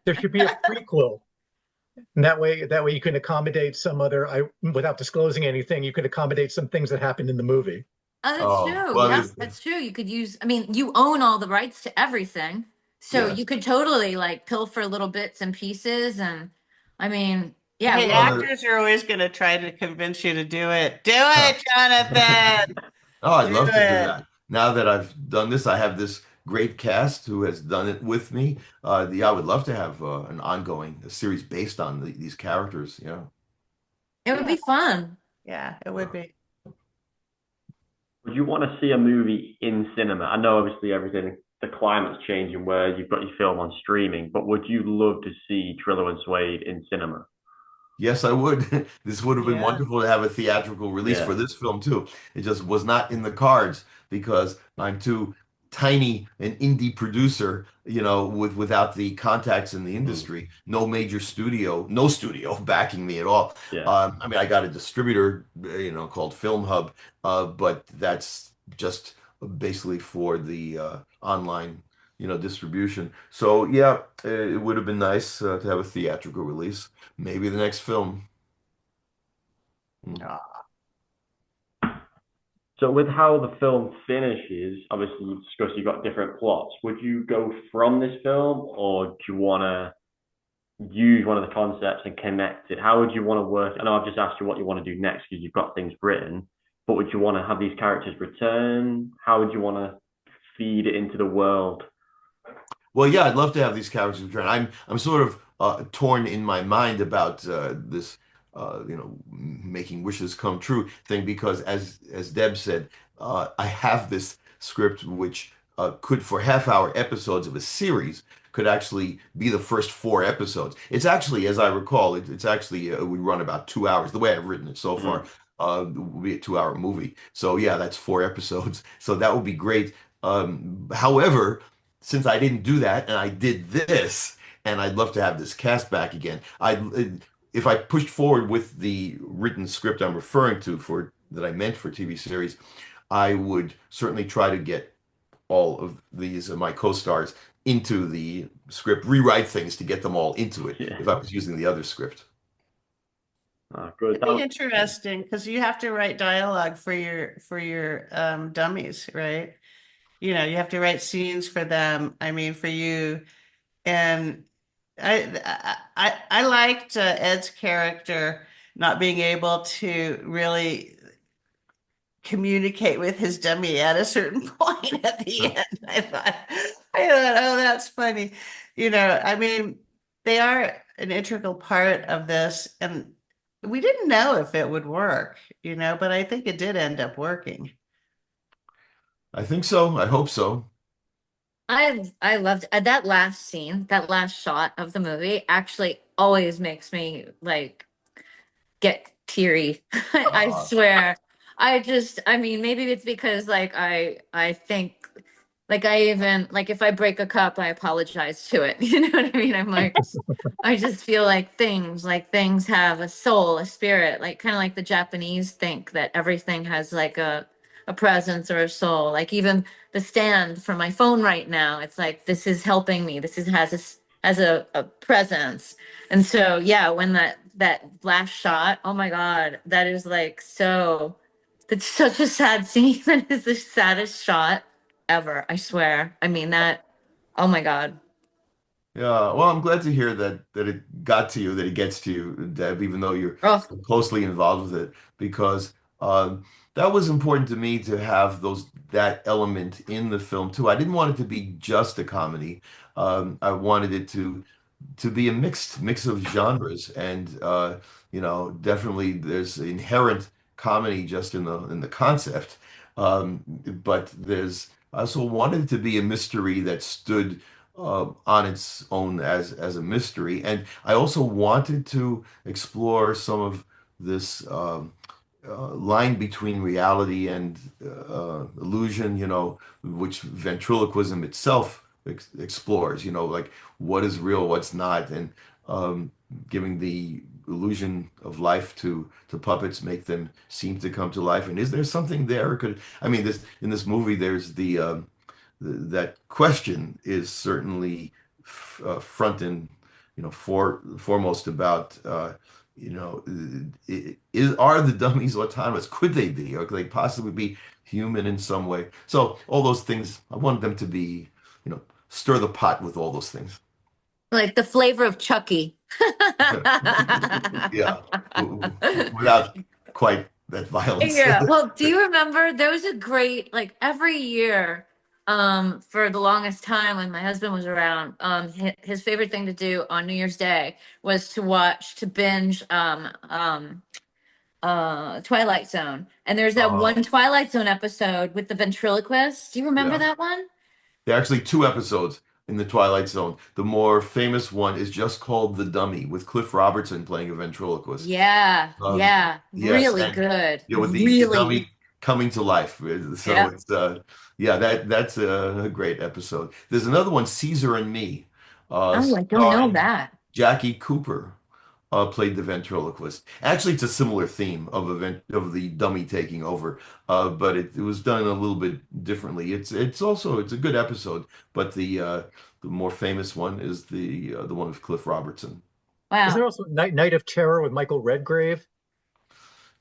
Speaker 3: There should be a prequel, and that way you can accommodate some other. Without disclosing anything, you could accommodate some things that happened in the movie.
Speaker 5: Oh, that's
Speaker 2: Oh,
Speaker 5: true.
Speaker 2: well,
Speaker 5: Yep, that's true. You could use, I mean, you own all the rights to everything. So
Speaker 2: yeah.
Speaker 5: you could totally like pilfer little bits and pieces. And I mean, yeah,
Speaker 4: Hey,
Speaker 5: we could.
Speaker 2: Well,
Speaker 4: actors are always going to try to convince you to do it. Do
Speaker 2: huh.
Speaker 4: it, Jonathan.
Speaker 2: Oh, I'd
Speaker 4: Do
Speaker 2: love to do
Speaker 4: it.
Speaker 2: that. Now that I've done this, I have this great cast who has done it with me. I would love to have an ongoing a series based on these characters. Yeah.
Speaker 5: It would
Speaker 4: Yeah,
Speaker 5: be fun.
Speaker 4: yeah, it would be.
Speaker 1: Would you want to see a movie in cinema? I know obviously everything, the climate's changing where you've got your film on streaming, but would you love to see Trillo and Suede in cinema?
Speaker 2: Yes, I would. This would have been
Speaker 4: Yeah.
Speaker 2: wonderful to have a theatrical release for
Speaker 1: Yeah.
Speaker 2: this film too. It just was not in the cards because I'm too tiny an indie producer, without the contacts in the
Speaker 1: Mm.
Speaker 2: industry. No major studio, no studio backing me at all.
Speaker 1: Yeah.
Speaker 2: I mean, I got a distributor, called Film Hub, but that's just basically for the online, distribution. So yeah, it would have been nice to have a theatrical release. Maybe the next film. Hmm.
Speaker 4: Oh.
Speaker 1: So with how the film finishes, obviously you discussed you've got different plots. Would you go from this film or do you want to use one of the concepts and connect it? How would you want to work? I know I've just asked you what you want to do next because you've got things written, but would you want to have these characters return? How would you want to feed it into the world?
Speaker 2: Well, yeah, I'd love to have these characters return. I'm sort of torn in my mind about this, making wishes come true thing because, as Deb said, I have this script which could, for half-hour episodes of a series, could actually be the first four episodes. It's actually, as I recall, it's actually would run about 2 hours. The way I've written it so far,
Speaker 1: Mm.
Speaker 2: will be a 2 hour movie. So yeah, that's four episodes. So that would be great. However, since I didn't do that and I did this, and I'd love to have this cast back again. If I pushed forward with the written script I'm referring to for that I meant for TV series, I would certainly try to get all of these my co-stars into the script, rewrite things to get them all into it
Speaker 1: Yeah.
Speaker 2: if I was using the other script.
Speaker 1: Good.
Speaker 4: It'd be interesting because you have to write dialogue for your dummies, right? You know, you have to write scenes for them. I mean, for you. And I liked Ed's character not being able to really communicate with his dummy at a certain point at the end. I thought, oh, that's funny. You know, I mean, they are an integral part of this, and we didn't know if it would work, you know, but I think it did end up working.
Speaker 2: I think so. I hope so.
Speaker 5: I loved that last scene, that last shot of the movie actually always makes me like get teary. I
Speaker 2: Uh,
Speaker 5: swear. I mean, maybe it's because like I think like I even like if I break a cup, I apologize to it. You know what I mean? I'm like I just feel like things have a soul, a spirit, like kind of like the Japanese think that everything has like a presence or a soul. Like even the stand for my phone right now, it's like this is helping me. This is has a presence. And so yeah, when that last shot, oh my God, that is like so that's such a sad scene. That is the saddest shot ever, I swear. I mean that, oh my God.
Speaker 2: Yeah, well, I'm glad to hear that it got to you, that it gets to you, Deb, even though you're
Speaker 5: Oh,
Speaker 2: closely involved with it, because that was important to me to have that element in the film too. I didn't want it to be just a comedy. I wanted it to be a mix of genres, and definitely there's inherent comedy just in the concept, but there's I also wanted it to be a mystery that stood on its own as a mystery, and I also wanted to explore some of this line between reality and illusion, which ventriloquism itself explores, like what is real, what's not, and um, giving the illusion of life to puppets, make them seem to come to life. And is there something there? I mean, this in this movie, there's that question is certainly front and foremost about are the dummies autonomous? Could they be, or could they possibly be human in some way? So all those things, I wanted them to be, stir the pot with all those things.
Speaker 5: like the flavor of Chucky.
Speaker 2: Yeah, without quite that violence.
Speaker 5: Yeah. Well, do you remember there was a great like every year for the longest time when my husband was around his favorite thing to do on New Year's Day was to binge Twilight Zone. And there's that
Speaker 2: Uh,
Speaker 5: one Twilight Zone episode with the ventriloquist. Do you remember
Speaker 2: yeah.
Speaker 5: that one?
Speaker 2: There are actually two episodes in the Twilight Zone. The more famous one is just called The Dummy, with Cliff Robertson playing a ventriloquist.
Speaker 5: Yeah,
Speaker 2: Um,
Speaker 5: yeah.
Speaker 2: yes,
Speaker 5: Really
Speaker 2: and
Speaker 5: good.
Speaker 2: with the
Speaker 5: Really.
Speaker 2: dummy coming to life. So
Speaker 5: Yeah.
Speaker 2: it's yeah, that's a great episode. There's another one, Caesar and Me,
Speaker 5: Oh, I don't know
Speaker 2: starring
Speaker 5: that.
Speaker 2: Jackie Cooper. Played the ventriloquist. Actually, it's a similar theme of the dummy taking over, but it was done a little bit differently. It's a good episode, but the more famous one is the one with Cliff Robertson.
Speaker 3: Is there
Speaker 5: Wow.
Speaker 3: also Night of Terror with Michael Redgrave?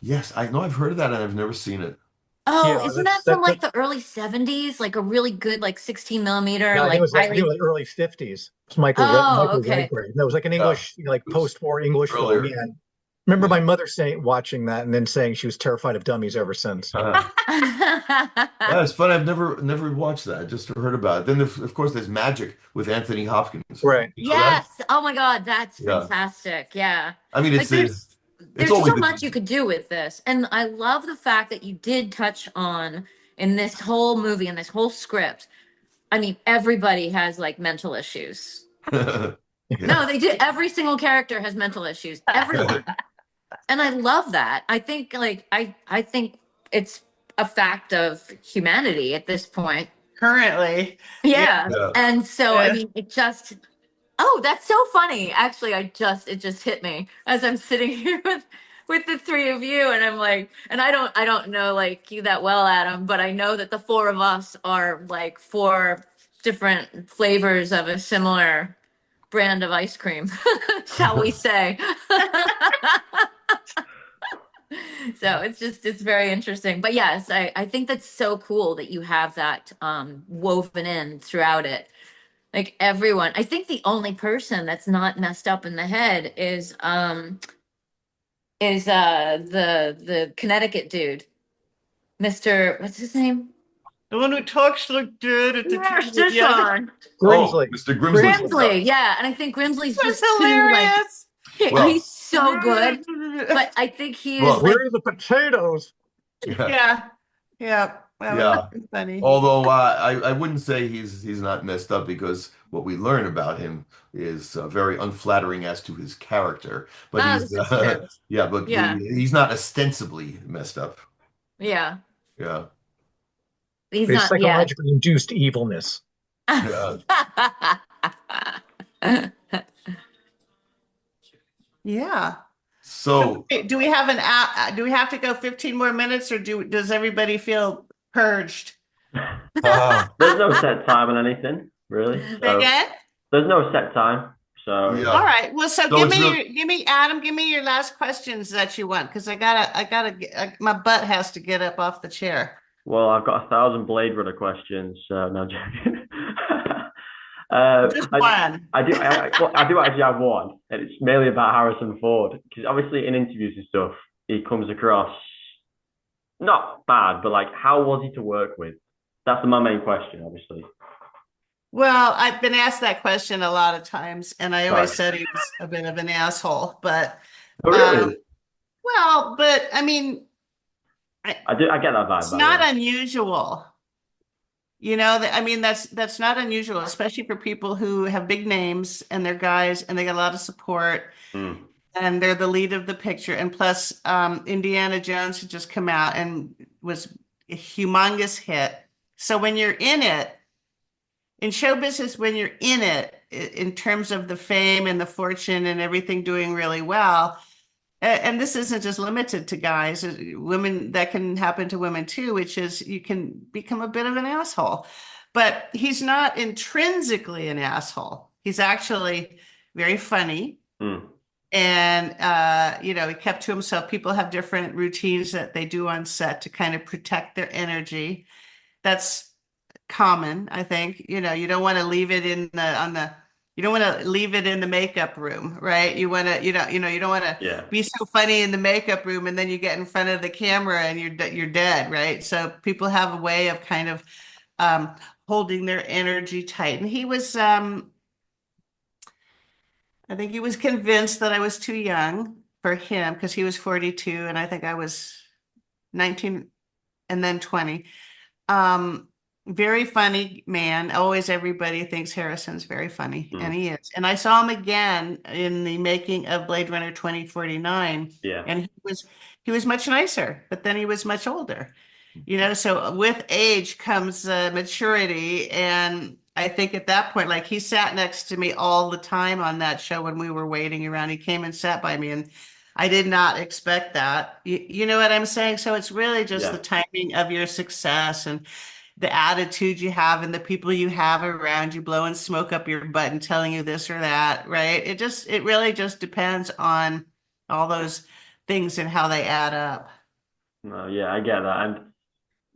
Speaker 2: Yes, I know I've heard of that and I've never seen it.
Speaker 5: Oh,
Speaker 3: Yeah,
Speaker 5: isn't that from like the early 70s? Like a really good, like 16 millimeter,
Speaker 3: yeah, I think it
Speaker 5: like
Speaker 3: was I think it
Speaker 5: highly.
Speaker 3: was early 50s. It's
Speaker 5: Oh,
Speaker 3: Michael
Speaker 5: okay.
Speaker 3: Redgrave. That was like an
Speaker 2: Yeah,
Speaker 3: English, like
Speaker 2: it was
Speaker 3: post-war English film.
Speaker 2: earlier.
Speaker 3: Yeah. Remember my
Speaker 2: Yeah.
Speaker 3: mother saying watching that and then saying she was terrified of dummies ever since.
Speaker 2: Yeah, it's fun. I've never watched that. I just heard about it. Then, of course, there's Magic with Anthony Hopkins.
Speaker 3: Right.
Speaker 2: You know that?
Speaker 5: Yes. Oh my God, that's
Speaker 2: Yeah.
Speaker 5: fantastic. Yeah.
Speaker 2: I mean,
Speaker 5: Like
Speaker 2: it's
Speaker 5: there's
Speaker 2: always
Speaker 5: so much you could do with this. And I love the fact that you did touch on in this whole movie and this whole script. I mean, everybody has like mental issues.
Speaker 2: yeah.
Speaker 5: No, they did. Every single character has mental issues. Everyone. And I love that. I think I think it's a fact of humanity at this point.
Speaker 4: Currently, yeah.
Speaker 5: Yeah.
Speaker 2: Yeah.
Speaker 5: And so I
Speaker 4: Yeah.
Speaker 5: mean it just oh, that's so funny. Actually, it just hit me as I'm sitting here with the three of you and I'm like and I don't know like you that well, Adam, but I know that the four of us are like four different flavors of a similar brand of ice cream, shall we say. So it's very interesting. But yes, I think that's so cool that you have that woven in throughout it. Like everyone, I think the only person that's not messed up in the head is the Connecticut dude. Mr. What's his name?
Speaker 4: The one who talks like that at the
Speaker 5: Yes,
Speaker 4: TV.
Speaker 5: this
Speaker 4: Yeah,
Speaker 5: one.
Speaker 2: Oh,
Speaker 3: Grimsley.
Speaker 2: Mr. Grimsley.
Speaker 3: Grimsley.
Speaker 5: Grimsley, yeah. And I think Grimsley's
Speaker 4: that's
Speaker 5: just too like
Speaker 4: hilarious.
Speaker 5: he's
Speaker 2: Well,
Speaker 5: so good. But I think he is
Speaker 2: well,
Speaker 5: like
Speaker 3: Where are the potatoes?
Speaker 2: yeah,
Speaker 4: Yeah, yeah. Well,
Speaker 2: yeah.
Speaker 4: it's funny.
Speaker 2: Although I wouldn't say he's not messed up because what we learn about him is very unflattering as to his character. But
Speaker 5: ah,
Speaker 2: he's
Speaker 5: this is true.
Speaker 2: yeah, but
Speaker 5: Yeah.
Speaker 2: he's not ostensibly messed up.
Speaker 5: Yeah.
Speaker 2: Yeah,
Speaker 5: He's
Speaker 3: It's
Speaker 5: not, yeah.
Speaker 3: psychologically induced evilness.
Speaker 2: yeah.
Speaker 4: Yeah. So
Speaker 2: So
Speaker 4: wait, do we have an do we have to go 15 more minutes or does everybody feel purged?
Speaker 1: There's no set time on anything, really.
Speaker 4: Say
Speaker 1: So
Speaker 4: again?
Speaker 1: there's no set time. So
Speaker 4: All
Speaker 2: yeah,
Speaker 4: right. Well, so
Speaker 2: so it's real.
Speaker 4: give me Adam, give me your last questions that you want because my butt has to get up off the chair.
Speaker 1: well, I've got 1,000 Blade Runner questions. So no I'm joking.
Speaker 4: Just
Speaker 1: I,
Speaker 4: one.
Speaker 1: well, I do actually have one, and it's mainly about Harrison Ford because obviously in interviews and stuff, he comes across not bad, but like, how was he to work with? That's my main question, obviously.
Speaker 4: Well, I've been asked that question a lot of times, and I always
Speaker 1: Right.
Speaker 4: said he was a bit of an asshole. But,
Speaker 1: Oh,
Speaker 4: um,
Speaker 1: really?
Speaker 4: well, but I mean,
Speaker 1: I do. I get that vibe,
Speaker 4: it's
Speaker 1: by the
Speaker 4: not
Speaker 1: way.
Speaker 4: unusual. You know, I mean, that's not unusual, especially for people who have big names and they're guys and they get a lot of support
Speaker 1: Mm.
Speaker 4: and they're the lead of the picture. And plus, Indiana Jones had just come out and was a humongous hit. So when you're in it, in show business, when you're in it, in terms of the fame and the fortune and everything doing really well, and this isn't just limited to guys, women, that can happen to women too, which is you can become a bit of an asshole. But he's not intrinsically an asshole. He's actually very funny.
Speaker 1: Mm.
Speaker 4: And you know, he kept to himself. People have different routines that they do on set to kind of protect their energy. That's common, I think. You know, you don't want to leave it in the on the you don't want to leave it in the makeup room, right? You want to, you don't want to
Speaker 1: Yeah.
Speaker 4: be so funny in the makeup room and then you get in front of the camera and you're dead, right? So people have a way of kind of um holding their energy tight. And he was I think he was convinced that I was too young for him because he was 42 and I think I was 19 and then 20. Um, Very funny man. Always everybody thinks Harrison's very funny, and
Speaker 1: Mm.
Speaker 4: he is. And I saw him again in the making of Blade Runner 2049,
Speaker 1: Yeah.
Speaker 4: and he was much nicer, but then he was much older. You know, so with age comes maturity, and I think at that point, like he sat next to me all the time on that show when we were waiting around. He came and sat by me, and I did not expect that. You know what I'm saying? So it's really just the
Speaker 1: Yeah.
Speaker 4: timing of your success and the attitude you have and the people you have around you blowing smoke up your butt and telling you this or that, right? It really just depends on all those things and how they add up.
Speaker 1: No, yeah, I get that. And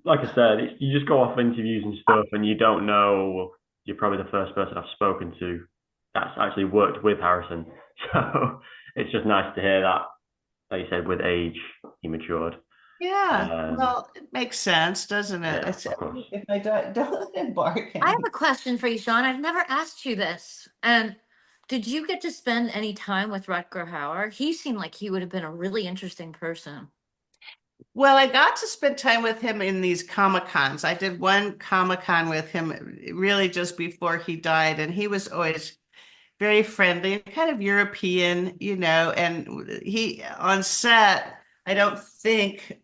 Speaker 1: like I said, you just go off interviews and stuff, and you don't know. You're probably the first person I've spoken to that's actually worked with Harrison. So it's just nice to hear that, like you said, with age, he matured.
Speaker 4: Yeah,
Speaker 1: Um,
Speaker 4: well, it makes sense, doesn't it?
Speaker 1: yeah, of course.
Speaker 4: If I don't embark
Speaker 5: I have
Speaker 4: any.
Speaker 5: a question for you, Sean. I've never asked you this. And did you get to spend any time with Rutger Hauer? He seemed like he would have been a really interesting person.
Speaker 4: Well, I got to spend time with him in these Comic Cons. I did one Comic Con with him really just before he died, and he was always very friendly, kind of European, you know, and he on set, I don't think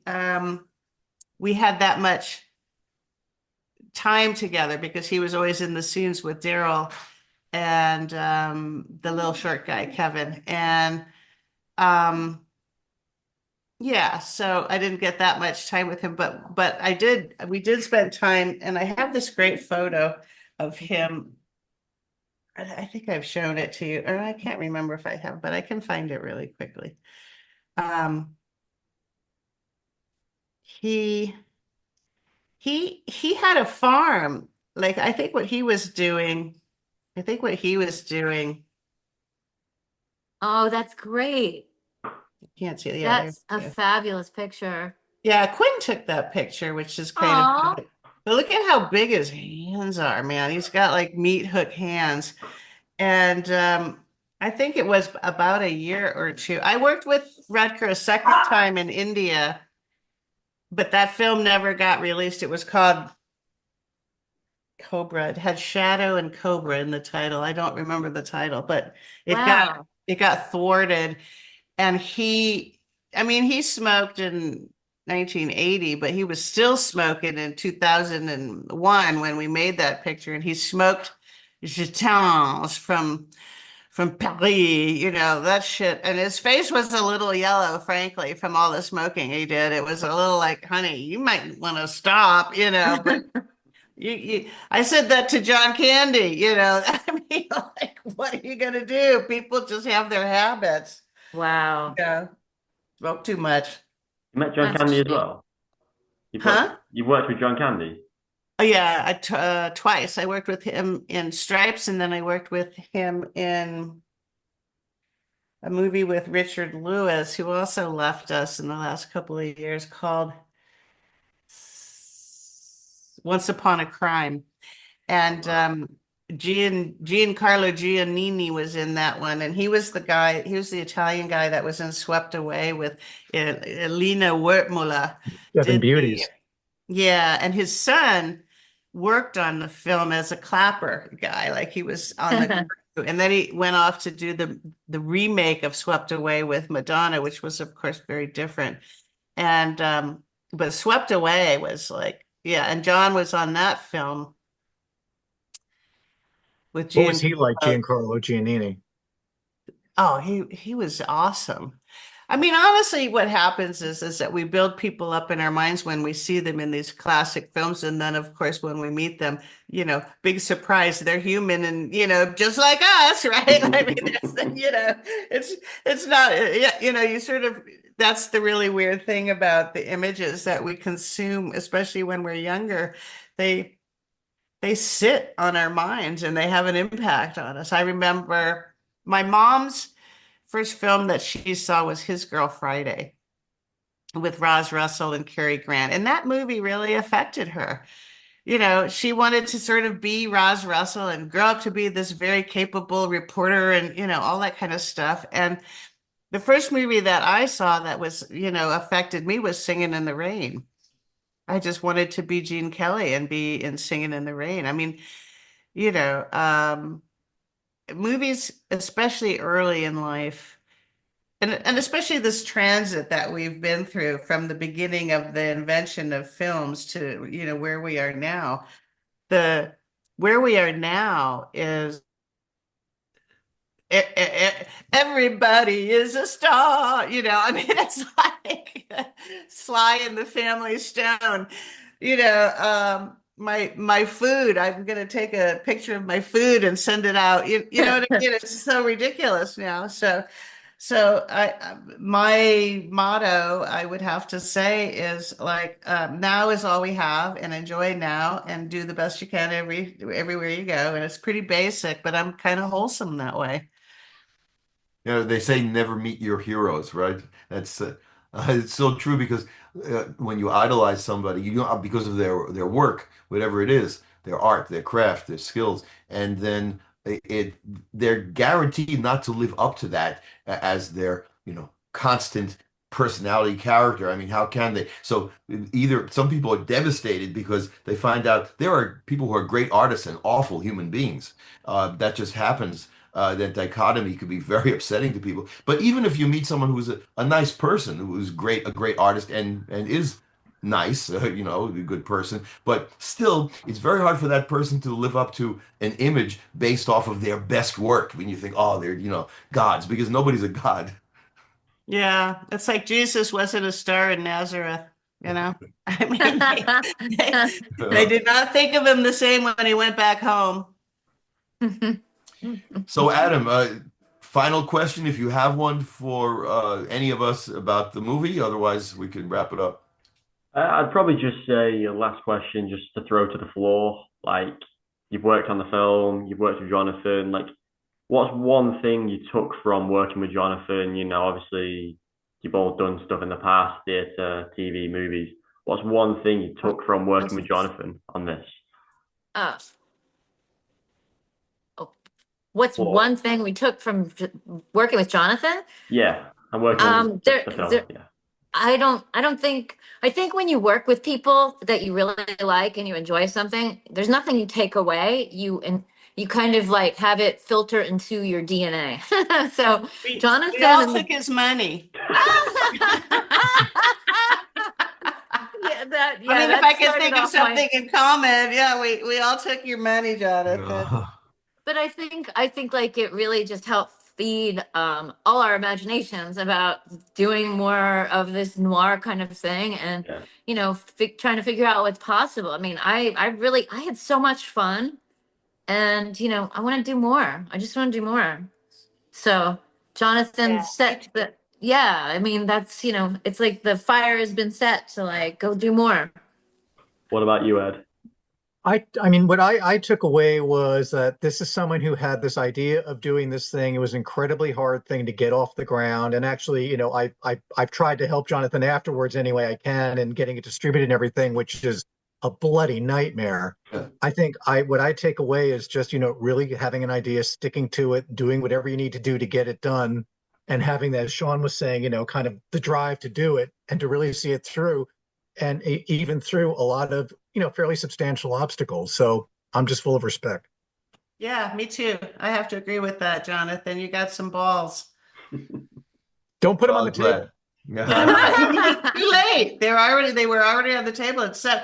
Speaker 4: we had that much time together because he was always in the scenes with Daryl and the little short guy, Kevin. And yeah, so I didn't get that much time with him, but we did spend time, and I have this great photo of him. I think I've shown it to you, or I can't remember if I have, but I can find it really quickly. Um, he he had a farm. Like I think what he was doing, I think what he was doing,
Speaker 5: Oh, that's great.
Speaker 4: can't see. Yeah, there
Speaker 5: That's a
Speaker 4: we go.
Speaker 5: fabulous picture.
Speaker 4: Yeah, Quinn took that picture, which is kind of
Speaker 5: Oh,
Speaker 4: good. But look at how big his hands are, man. He's got like meat hook hands. And I think it was about a year or two. I worked with Rutger a second time in India, but that film never got released. It was called Cobra. It had Shadow and Cobra in the title. I don't remember the title, but it got
Speaker 5: wow.
Speaker 4: it got thwarted. And I mean, he smoked in 1980, but he was still smoking in 2001 when we made that picture. And he smoked Gitans from Paris, that shit. And his face was a little yellow, frankly, from all the smoking he did. It was a little like, honey, you might want to stop, but I said that to John Candy, I mean, like, what are you gonna do? People just have their habits.
Speaker 5: Wow.
Speaker 4: Yeah, smoke too much.
Speaker 1: You met John
Speaker 5: That's a
Speaker 1: Candy as
Speaker 5: shame.
Speaker 1: well.
Speaker 4: Huh?
Speaker 1: You've worked with John Candy.
Speaker 4: Oh yeah, twice. I worked with him in Stripes, and then I worked with him in a movie with Richard Lewis, who also left us in the last couple of years, called Once Upon a Crime. And Giancarlo Giannini was in that one, and he was the Italian guy that was in Swept Away with Elena Wertmuller.
Speaker 3: Seven
Speaker 4: Did the
Speaker 3: Beauties.
Speaker 4: Yeah, and his son worked on the film as a clapper guy, like he was on the crew, and then he went off to do the remake of Swept Away with Madonna, which was of course very different. And but Swept Away was like, yeah, and John was on that film with
Speaker 3: What was he like,
Speaker 4: Giancarlo.
Speaker 3: Giancarlo Giannini?
Speaker 4: Oh, he was awesome. I mean, honestly, what happens is that we build people up in our minds when we see them in these classic films, and then of course when we meet them, big surprise, they're human and just like us, right? I mean, it's not, yeah, you sort of that's the really weird thing about the images that we consume, especially when we're younger. They they sit on our minds and they have an impact on us. I remember my mom's first film that she saw was His Girl Friday with Roz Russell and Cary Grant. And that movie really affected her. She wanted to sort of be Roz Russell and grow up to be this very capable reporter and, all that kind of stuff. And the first movie that I saw that was, affected me was Singing in the Rain. I just wanted to be Gene Kelly and be in Singing in the Rain. I mean, you know, um, movies, especially early in life, and especially this transit that we've been through from the beginning of the invention of films to, where we are now. The Where we are now is everybody is a star, I mean, it's like Sly and the Family Stone, my food, I'm gonna take a picture of my food and send it out. You know what I mean? It's so ridiculous now. So my motto, I would have to say, is like, now is all we have, and enjoy now, and do the best you can everywhere you go. And it's pretty basic, but I'm kind of wholesome that way.
Speaker 2: They say never meet your heroes, right? That's it's so true because when you idolize somebody, because of their work, whatever it is, their art, their craft, their skills, and then they're guaranteed not to live up to that as their, constant personality character. I mean, how can they? So either some people are devastated because they find out there are people who are great artists and awful human beings. That just happens. That dichotomy could be very upsetting to people. But even if you meet someone who's a nice person, who's a great artist and is nice, a good person, but still, it's very hard for that person to live up to an image based off of their best work. When you think, oh, they're, gods, because nobody's a god.
Speaker 4: Yeah, it's like Jesus wasn't a star in Nazareth, you know? I mean, they, they did not think of him the same when he went back home.
Speaker 2: So, Adam, final question, if you have one for any of us about the movie. Otherwise, we can wrap it up.
Speaker 1: I'd probably just say last question, just to throw to the floor. Like, you've worked on the film, you've worked with Jonathan. Like, what's one thing you took from working with Jonathan? Obviously, you've all done stuff in the past, theatre, TV, movies. What's one thing you took from working with Jonathan on this?
Speaker 5: Uh, oh, what's
Speaker 1: Or
Speaker 5: one thing we took from working with Jonathan?
Speaker 1: yeah, I'm working on the film.
Speaker 5: There,
Speaker 1: Yeah,
Speaker 5: I think when you work with people that you really like and you enjoy something, there's nothing you take away. You kind of like have it filter into your DNA. So
Speaker 4: We
Speaker 5: Jonathan
Speaker 4: all
Speaker 5: and
Speaker 4: took his money. I mean, if
Speaker 5: that
Speaker 4: I could
Speaker 5: started
Speaker 4: think of
Speaker 5: off my.
Speaker 4: something in common, yeah, we all took your money, Jonathan.
Speaker 5: But I think like it really just helped feed all our imaginations about doing more of this noir kind of thing, and
Speaker 1: yeah.
Speaker 5: trying to figure out what's possible. I mean, I had so much fun, and I want to do more. I just want to do more. So Jonathan
Speaker 4: Yeah, me
Speaker 5: set
Speaker 4: too.
Speaker 5: the yeah. I mean, that's it's like the fire has been set to like go do more.
Speaker 1: What about you, Ed?
Speaker 3: I mean, what I took away was that this is someone who had this idea of doing this thing. It was an incredibly hard thing to get off the ground. And actually, I've tried to help Jonathan afterwards any way I can and getting it distributed and everything, which is a bloody nightmare.
Speaker 2: Yeah.
Speaker 3: I think what I take away is just, really having an idea, sticking to it, doing whatever you need to do to get it done, and having that, as Sean was saying, kind of the drive to do it and to really see it through and even through a lot of fairly substantial obstacles. So I'm just full of respect.
Speaker 4: Yeah, me too. I have to agree with that, Jonathan. You got some balls.
Speaker 3: Don't put them on
Speaker 2: Well,
Speaker 3: the
Speaker 2: I'm glad.
Speaker 3: table.
Speaker 4: Too late. They were already on the table. And so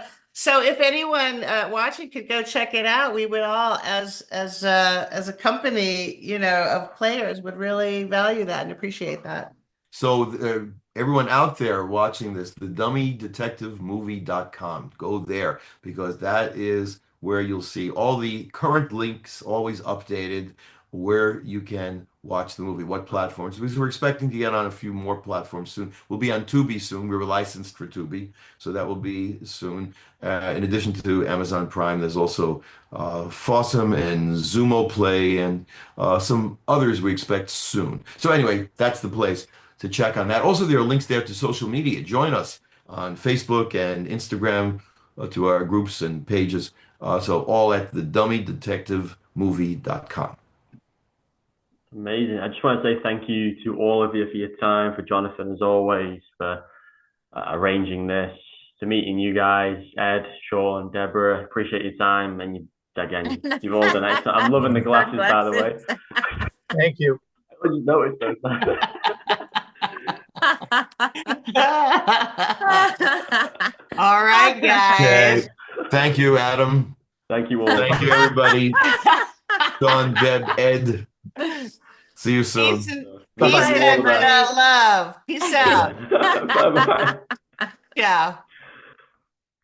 Speaker 4: if anyone watching could go check it out, we would all, as a company, of players, would really value that and appreciate that.
Speaker 2: So everyone out there watching this, the dummydetectivemovie.com, go there because that is where you'll see all the current links, always updated, where you can watch the movie, what platforms. Because we're expecting to get on a few more platforms soon. We'll be on Tubi soon. We were licensed for Tubi, so that will be soon. In addition to Amazon Prime, there's also Fossum and Zumo Play and some others we expect soon. So anyway, that's the place to check on that. Also, there are links there to social media. Join us on Facebook and Instagram to our groups and pages. So all at the dummydetectivemovie.com.
Speaker 1: Amazing. I just want to say thank you to all of you for your time, for Jonathan, as always, for arranging this, to meeting you guys, Ed, Sean, Deborah. Appreciate your time. And again, you've all done excellent. I'm loving the glasses, by the way.
Speaker 3: Thank you.
Speaker 1: I didn't notice those.
Speaker 4: All right, guys.
Speaker 2: Okay. Thank you, Adam.
Speaker 1: Thank you all.
Speaker 2: Thank you, everybody. Sean, Deb, Ed. See you soon.
Speaker 4: Peace and,
Speaker 1: Bye-bye.
Speaker 4: peace and love. Peace out.
Speaker 1: Bye-bye.
Speaker 4: Yeah.